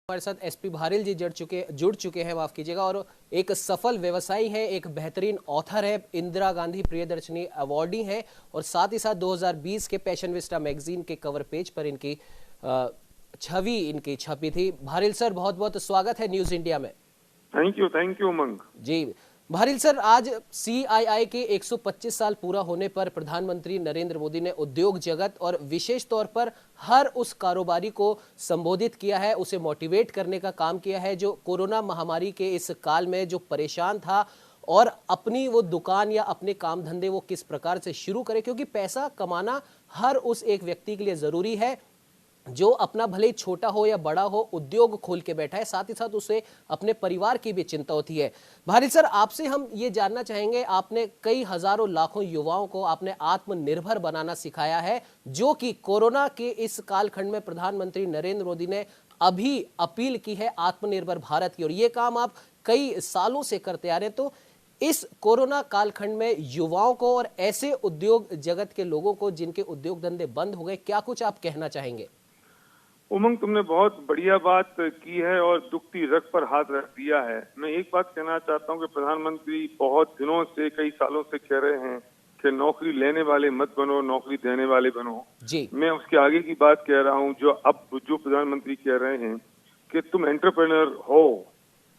हमारे साथ एसपी भारिल जी जुड़ चुके हैं, माफ कीजिएगा, और एक सफल व्यवसायी है, एक बेहतरीन ऑथर है, इंदिरा गांधी प्रियदर्शनी अवार्डी है और साथ ही साथ 2020 के पैशनविस्टा मैगजीन के कवर पेज पर इनकी छवि इनकी छपी थी। भारिल सर, बहुत बहुत स्वागत है न्यूज इंडिया में। Thank you Umang ji. Bharil sir, आज सीआईआई के 125 साल पूरा होने पर प्रधानमंत्री नरेंद्र मोदी ने उद्योग जगत और विशेष तौर पर हर उस कारोबारी को संबोधित किया है, उसे मोटिवेट करने का काम किया है जो कोरोना महामारी के इस काल में जो परेशान था और अपनी वो दुकान या अपने काम धंधे वो किस प्रकार से शुरू करे, क्योंकि पैसा कमाना हर उस एक व्यक्ति के लिए जरूरी है जो अपना भले ही छोटा हो या बड़ा हो उद्योग खोल के बैठा है, साथ ही साथ उसे अपने परिवार की भी चिंता होती है। भारिल सर, आपसे हम ये जानना चाहेंगे, आपने कई हजारों लाखों युवाओं को आपने आत्मनिर्भर बनाना सिखाया है, जो कि कोरोना के इस कालखंड में प्रधानमंत्री नरेंद्र मोदी ने अभी अपील की है आत्मनिर्भर भारत की, और ये काम आप कई सालों से करते आ रहे हैं। तो इस कोरोना कालखंड में युवाओं को और ऐसे उद्योग जगत के लोगों को जिनके उद्योग धंधे बंद हो गए, क्या कुछ आप कहना चाहेंगे? उमंग, तुमने बहुत बढ़िया बात की है और दुखती रग पर हाथ रख दिया है। मैं एक बात कहना चाहता हूं कि प्रधानमंत्री बहुत दिनों से, कई सालों से कह रहे हैं कि नौकरी लेने वाले मत बनो, नौकरी देने वाले बनो जी। मैं उसके आगे की बात कह रहा हूं, जो प्रधानमंत्री कह रहे हैं कि तुम एंटरप्रेन्योर हो,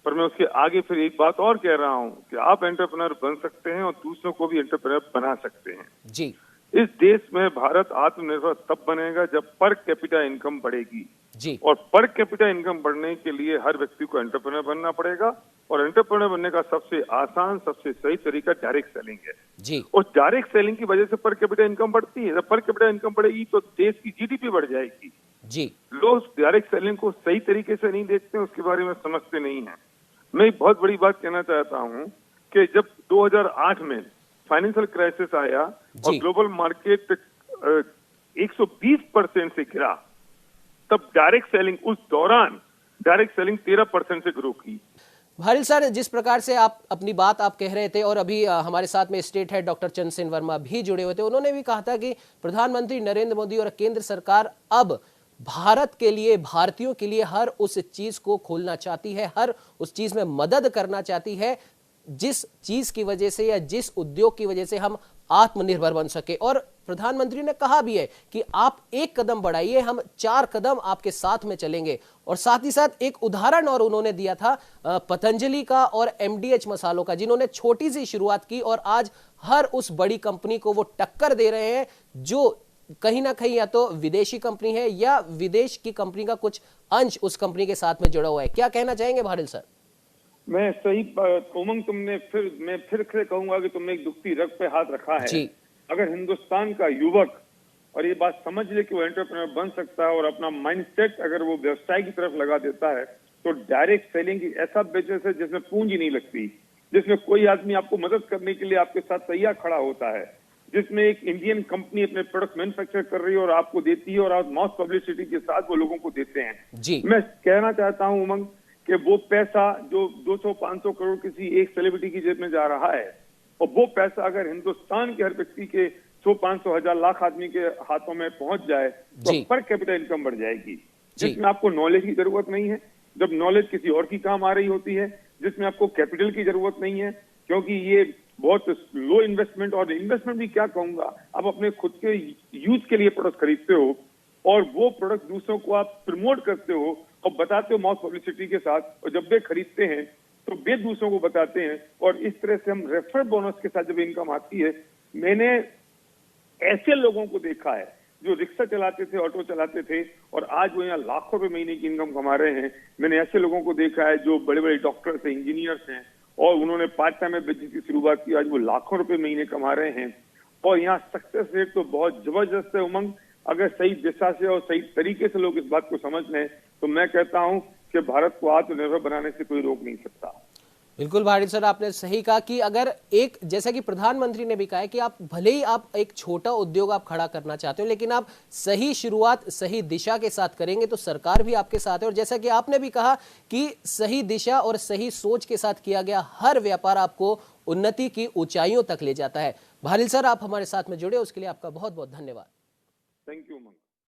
पर मैं उसके आगे फिर एक बात और कह रहा हूं कि आप एंटरप्रेन्योर बन सकते हैं और दूसरों को भी एंटरप्रेन्योर बना सकते हैं। जी। इस देश में भारत आत्मनिर्भर तब बनेगा जब पर कैपिटा इनकम बढ़ेगी जी। और पर कैपिटा इनकम बढ़ने के लिए हर व्यक्ति को एंटरप्रेन्योर बनना पड़ेगा और एंटरप्रेन्योर बनने का सबसे आसान, सबसे सही तरीका डायरेक्ट सेलिंग है जी। और डायरेक्ट सेलिंग की वजह से पर कैपिटा इनकम बढ़ती है। जब पर कैपिटा इनकम बढ़ेगी तो देश की जीडीपी बढ़ जाएगी जी। लोग डायरेक्ट सेलिंग को सही तरीके से नहीं देखते, उसके बारे में समझते नहीं है। मैं एक बहुत बड़ी बात कहना चाहता हूँ कि जब 2008 में फाइनेंशियल क्राइसिस आया और ग्लोबल मार्केट 120% से गिरा, तब डायरेक्ट सेलिंग, उस दौरान डायरेक्ट सेलिंग 13% से ग्रो की। भारिल सर, जिस प्रकार से आप अपनी बात आप कह रहे थे और अभी हमारे साथ में state head doctor Chandrasen Verma भी जुड़े हुए थे, उन्होंने भी कहा था कि प्रधानमंत्री नरेंद्र मोदी और केंद्र सरकार अब भारत के लिए, भारतीयों के लिए हर उस चीज को खोलना चाहती है, हर उस चीज में मदद करना चाहती है जिस चीज की वजह से या जिस उद्योग की वजह से हम आत्मनिर्भर बन सके। और प्रधानमंत्री ने कहा भी है कि आप एक कदम बढ़ाइए, हम 4 कदम आपके साथ में चलेंगे। और साथ ही साथ एक उदाहरण और उन्होंने दिया था पतंजलि का और एमडीएच मसालों का, जिन्होंने छोटी सी शुरुआत की और आज हर उस बड़ी कंपनी को वो टक्कर दे रहे हैं जो कहीं ना कहीं या तो विदेशी कंपनी है या विदेश की कंपनी का कुछ अंश उस कंपनी के साथ में जुड़ा हुआ है। क्या कहना चाहेंगे भारिल सर? मैं सही उमंग, मैं फिर से कहूंगा कि तुमने एक दुखती रग पे हाथ रखा है जी। अगर हिंदुस्तान का युवक और ये बात समझ ले कि वो एंटरप्रेन्योर बन सकता है और अपना माइंडसेट अगर वो व्यवसाय की तरफ लगा देता है, तो डायरेक्ट सेलिंग की ऐसा बिजनेस है जिसमें पूंजी नहीं लगती, जिसमें कोई आदमी आपको मदद करने के लिए आपके साथ तैयार खड़ा होता है, जिसमें एक इंडियन कंपनी अपने प्रोडक्ट मैन्युफैक्चर कर रही है और आपको देती है और आप मास पब्लिसिटी के साथ वो लोगों को देते हैं जी। मैं कहना चाहता हूँ उमंग कि वो पैसा जो 200-500 करोड़ किसी एक सेलिब्रिटी की जेब में जा रहा है, और वो पैसा अगर हिंदुस्तान के हर व्यक्ति के 100-500 हजार लाख आदमी के हाथों में पहुंच जाए तो पर कैपिटा इनकम बढ़ जाएगी, जिसमें आपको नॉलेज की जरूरत नहीं है, जब नॉलेज किसी और की काम आ रही होती है, जिसमें आपको कैपिटल की जरूरत नहीं है, क्योंकि ये बहुत लो इन्वेस्टमेंट, और इन्वेस्टमेंट भी क्या कहूंगा, आप अपने खुद के यूज के लिए प्रोडक्ट खरीदते हो और वो प्रोडक्ट दूसरों को आप प्रमोट करते हो और बताते हो मास पब्लिसिटी के साथ, और जब वे खरीदते हैं तो वे दूसरों को बताते हैं और इस तरह से हम रेफरल बोनस के साथ जब इनकम आती है। मैंने ऐसे लोगों को देखा है जो रिक्शा चलाते थे, ऑटो चलाते थे और आज वो यहाँ लाखों रुपए महीने की इनकम कमा रहे हैं। मैंने ऐसे लोगों को देखा है जो बड़े बड़े डॉक्टर्स हैं, इंजीनियर्स हैं और उन्होंने पार्ट टाइम में बिजनेस की शुरुआत की, आज वो लाखों रुपए महीने कमा रहे हैं और यहाँ सक्सेस रेट तो बहुत जबरदस्त है उमंग। अगर सही दिशा से और सही तरीके से लोग इस बात को समझ लें तो मैं कहता हूं कि भारत को आत्मनिर्भर बनाने से कोई रोक नहीं सकता। बिल्कुल भारिल सर, आपने सही कहा कि अगर एक, जैसा कि प्रधानमंत्री ने भी कहा है कि आप भले ही आप एक छोटा उद्योग आप खड़ा करना चाहते हो, लेकिन आप सही शुरुआत सही दिशा के साथ करेंगे तो सरकार भी आपके साथ है। और जैसा कि आपने भी कहा कि सही दिशा और सही सोच के साथ किया गया हर व्यापार आपको उन्नति की ऊंचाइयों तक ले जाता है। भारिल सर, आप हमारे साथ में जुड़े उसके लिए आपका बहुत बहुत धन्यवाद। Thank you.